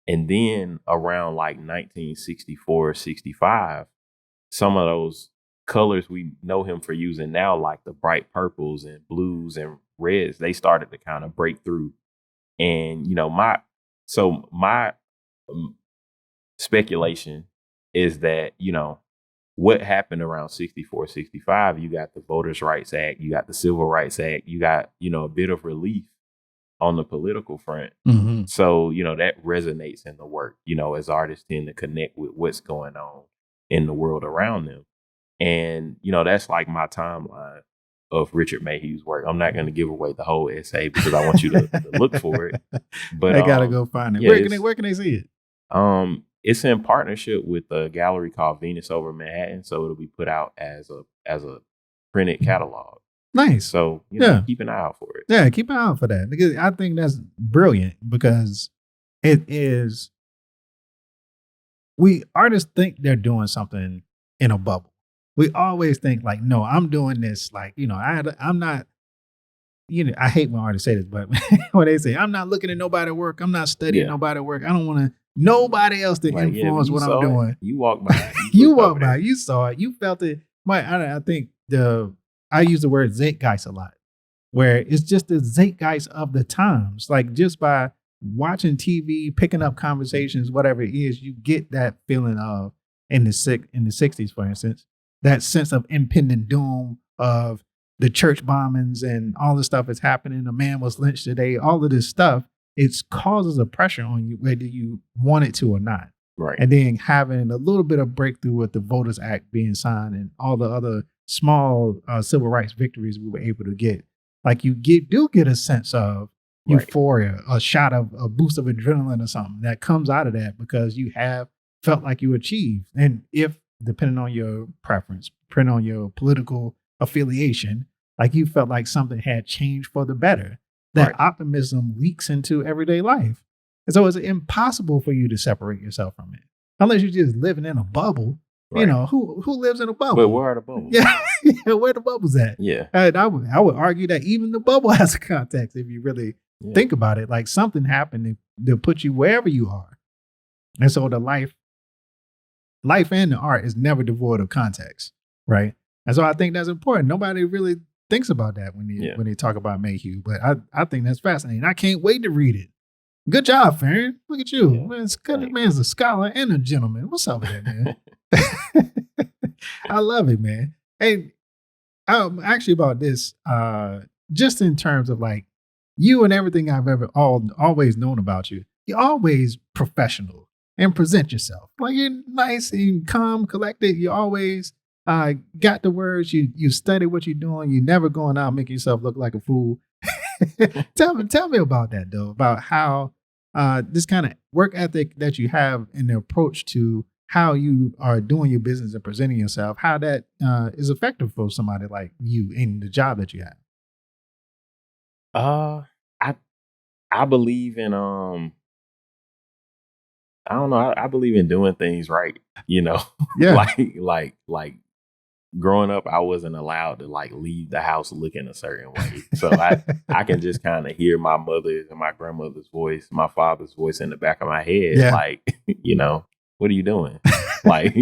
And then around like 1964, 65, some of those colors we know him for using now, like the bright purples and blues and reds, they started to kind of break through. And, my speculation is that, what happened around 64, 65, you got the Voters' Rights Act, you got the Civil Rights Act, you got, a bit of relief on the political front. Mm-hmm. So, that resonates in the work, as artists tend to connect with what's going on in the world around them. And, that's like my timeline of Richard Mayhew's work. I'm not going to give away the whole essay because I want you to look for it. But they got to go find it. Where can they see it? It's in partnership with a gallery called Venus over Manhattan. So it'll be put out as a printed catalog. Nice. So, keep an eye out for it. Yeah, keep an eye out for that. Because I think that's brilliant because we artists think they're doing something in a bubble. We always think like, no, I'm doing this. Like, I'm not, I hate when artists say this, but when they say, I'm not looking at nobody's work. I'm not studying nobody's work. I don't want nobody else to influence what I'm doing. You walk by. You walk by. You saw it. You felt it. I think I use the word zeitgeist a lot, where it's just the zeitgeist of the times. Like just by watching TV, picking up conversations, whatever it is, you get that feeling of in the 60s, for instance, that sense of impending doom of the church bombings and all the stuff that's happening. A man was lynched today. All of this stuff, it causes a pressure on you, whether you want it to or not. Right. And then having a little bit of breakthrough with the Voters Act being signed and all the other small civil rights victories we were able to get. Like you do get a sense of euphoria, a shot of a boost of adrenaline or something that comes out of that because you have felt like you achieved. And if, depending on your preference, depending on your political affiliation, like you felt like something had changed for the better, that optimism leaks into everyday life. And so it's impossible for you to separate yourself from it. Unless you're just living in a bubble. Right. Who lives in a bubble? But where are the bubbles? Yeah, where the bubbles at? Yeah. And I would argue that even the bubble has a context if you really think about it. Like something happened to put you wherever you are. And so the life and the art is never devoid of context, right? And so I think that's important. Nobody really thinks about that when they talk about Mayhew, but I think that's fascinating. I can't wait to read it. Good job, Faron. Look at you. Yeah. Man's a scholar and a gentleman. What's up with that, man? I love it, man. Hey, actually about this, just in terms of like you and everything I've ever always known about you, you're always professional and present yourself. Like you're nice and calm, collected. You always got the words. You study what you're doing. You're never going out making yourself look like a fool. Tell me about that though, about how this kind of work ethic that you have and the approach to how you are doing your business and presenting yourself, how that is effective for somebody like you in the job that you have. I believe in I don't know. I believe in doing things right. Yeah. like growing up, I wasn't allowed to like leave the house looking a certain way. So I can just kind of hear my mother's and my grandmother's voice, my father's voice in the back of my head. Yeah. Like, what are you doing? Like,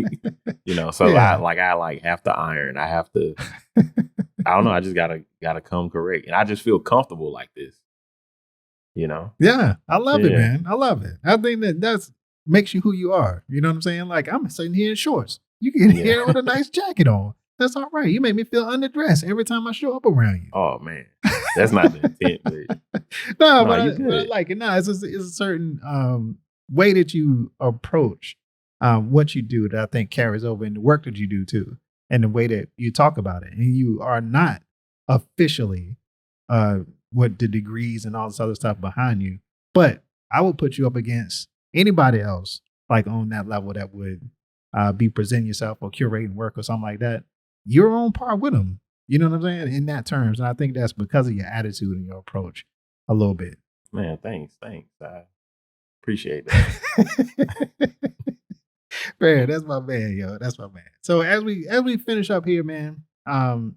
so I have to iron. I have to, I don't know. I just gotta come correct. And I just feel comfortable like this, Yeah. I love it, man. I love it. I think that's makes you who you are. You know what I'm saying? Like I'm sitting here in shorts. You get here with a nice jacket on. That's all right. You make me feel underdressed every time I show up around you. Oh man, that's not the intent. But but I like it. No, it's a certain way that you approach what you do that I think carries over in the work that you do too, and the way that you talk about it. And you are not officially what the degrees and all this other stuff behind you. But I would put you up against anybody else like on that level that would be presenting yourself or curating work or something like that. You're on par with them. You know what I'm saying? In that terms. And I think that's because of your attitude and your approach a little bit. Man, thanks. I appreciate that. Man, that's my man, yo. That's my man. So as we finish up here, man,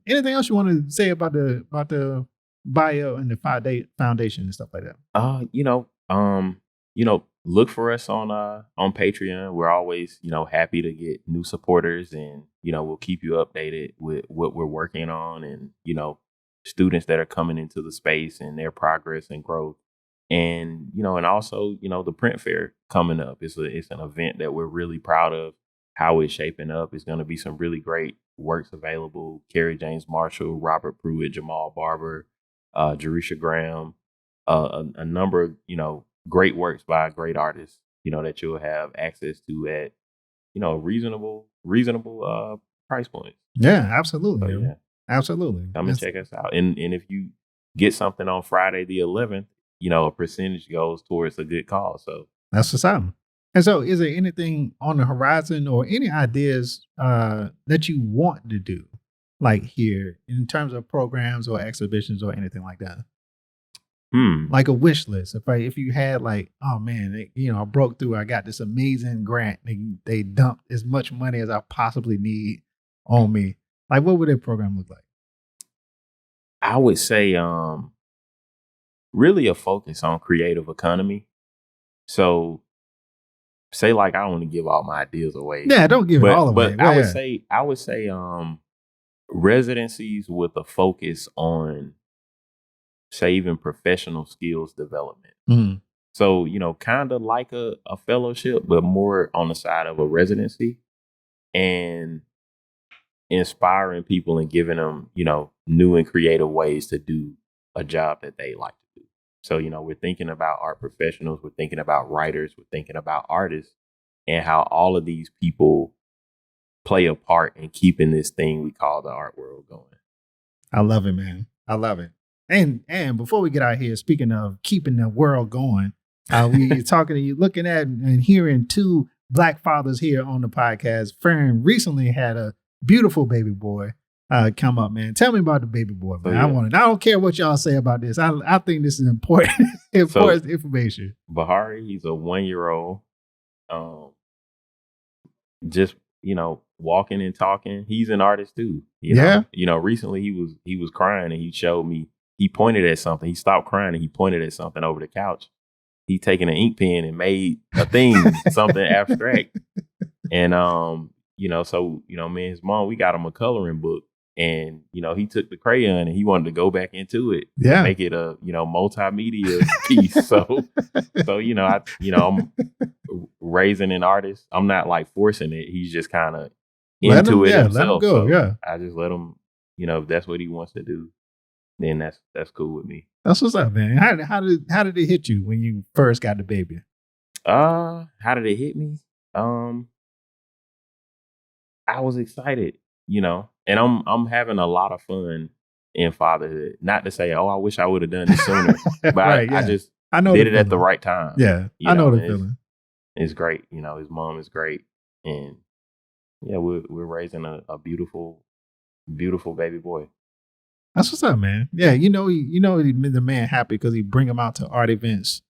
anything else you want to say about the BAIA and the foundation and stuff like that? Look for us on Patreon. We're always, happy to get new supporters, and we'll keep you updated with what we're working on, and students that are coming into the space and their progress and growth. And and also the print fair coming up. It's an event that we're really proud of how it's shaping up. It's going to be some really great works available. Kerry James Marshall, Robert Pruitt, Jamal Barber, Jerusha Graham, a number of great works by great artists, that you'll have access to at, reasonable price points. Yeah, absolutely. So, yeah. Absolutely. Come and check us out. And if you get something on Friday the 11th, a percentage goes towards a good cause. So that's what's up. And so is there anything on the horizon or any ideas that you want to do like here in terms of programs or exhibitions or anything like that? Like a wish list. If you had like, oh man, I broke through, I got this amazing grant. They dumped as much money as I possibly need on me. Like, what would that program look like? I would say, really a focus on creative economy. So, say like I don't want to give all my ideas away. Yeah, don't give it all away. But I would say, residencies with a focus on, say, even professional skills development. Mm-hmm. So, kind of like a fellowship, but more on the side of a residency, and inspiring people and giving them, new and creative ways to do a job that they like to do. So, we're thinking about art professionals, we're thinking about writers, we're thinking about artists, and how all of these people play a part in keeping this thing we call the art world going. I love it, man. I love it. And before we get out here, speaking of keeping the world going, we're talking to you, looking at and hearing two Black fathers here on the podcast. Faron recently had a beautiful baby boy come up, man. Tell me about the baby boy, man. I don't care what y'all say about this. I think this is important information. Bahari, he's a 1-year-old. Just, walking and talking. He's an artist too. Recently he was crying and he showed me, he pointed at something. He stopped crying and he pointed at something over the couch. He taken an ink pen and made a thing, something abstract. And, so, me and his mom, we got him a coloring book, and, he took the crayon and he wanted to go back into it. Yeah. Make it a, multimedia piece. So, I'm raising an artist. I'm not like forcing it. He's just kind of into it himself. Let him go. So I just let him, if that's what he wants to do, then that's cool with me. That's what's up, man. How did it hit you when you first got the baby? How did it hit me? I was excited, and I'm having a lot of fun in fatherhood. Not to say, oh, I wish I would have done this sooner, but right, I did it at the right time. Yeah, I know the feeling. It's great. His mom is great, and yeah, we're raising a beautiful, beautiful baby boy. That's what's up, man. Yeah, he made the man happy because he bring him out to art events.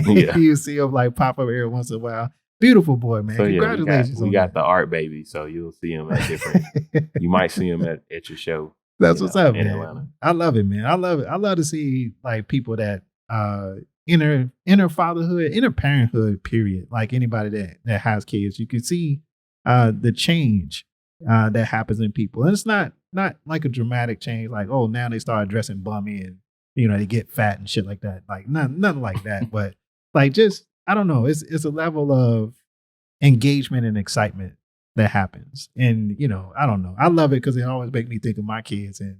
Yeah. You see him like pop up every once in a while. Beautiful boy, man. So, congratulations. We got the art baby, so you'll see him at different. You might see him at your show. That's what's up, man. Atlanta. I love it, man. I love it. I love to see like people that inner fatherhood, inner parenthood, period. Like anybody that has kids, you can see the change that happens in people, and it's not like a dramatic change. Like, oh, now they start dressing bummy and they get fat and shit like that. Like nothing like that. But like just. I don't know. It's a level of engagement and excitement that happens. And, I don't know. I love it because it always makes me think of my kids and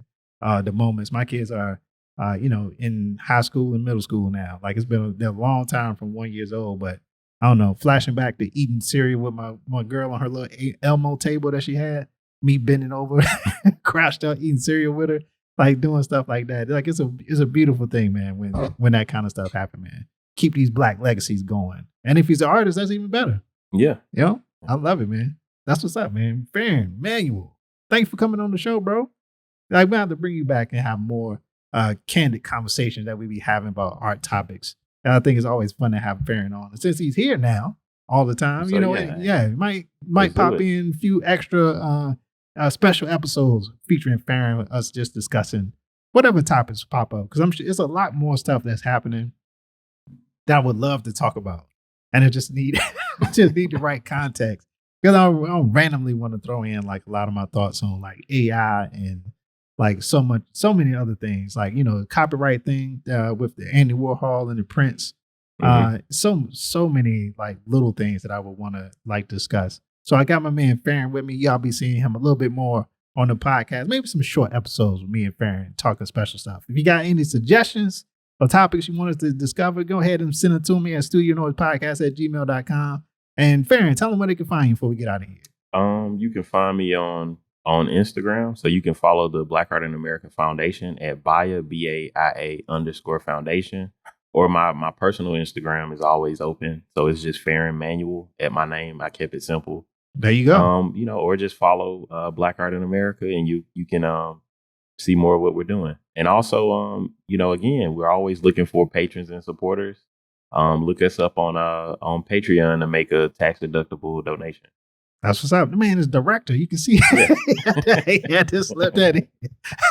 the moments. My kids are, in high school and middle school now. Like it's been a long time from 1 year old, but I don't know, flashing back to eating cereal with my girl on her little Elmo table that she had, me bending over, crouched out eating cereal with her. like doing stuff like that. Like it's a beautiful thing, man, when that kind of stuff happen, man. Keep these Black legacies going. And if he's an artist, that's even better. Yeah. You know? I love it, man. That's what's up, man. Faron Manuel. Thanks for coming on the show, bro. Like, we have to bring you back and have more candid conversations that we be having about art topics. And I think it's always fun to have Faron on. And since he's here now all the time, So, you know, yeah. might pop in a few extra special episodes featuring Faron with us just discussing whatever topics pop up. Because I'm sure it's a lot more stuff that's happening that I would love to talk about. And I just need the right context. Because I don't randomly want to throw in like a lot of my thoughts on like AI and like so many other things. Like, you know, the copyright thing with the Andy Warhol and the Prince. So many like little things that I would want to like discuss. So I got my man Faron with me. Y'all be seeing him a little bit more on the podcast. Maybe some short episodes with me and Faron talking special stuff. If you got any suggestions or topics you want us to discover, go ahead and send it to me at studionoisepodcast@gmail.com. And Faron, tell them where they can find you before we get out of here. You can find me on Instagram. So you can follow the Black Art in America Foundation at BAIA, BAIA_foundation. Or my personal Instagram is always open. So it's just Faron Manuel at my name. I kept it simple. There you go. You know, or just follow Black Art in America and you can see more of what we're doing. And also, you know, again, we're always looking for patrons and supporters. Look us up on Patreon to make a tax deductible donation. That's what's up. The man is director. You can see. Yeah. He had to slip that in.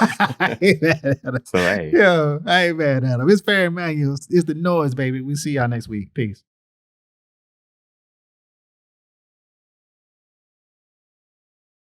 I ain't mad at him. So, hey. Yo, I ain't mad at him. It's Faron Manuel. It's the Noize, baby. We see y'all next week. Peace.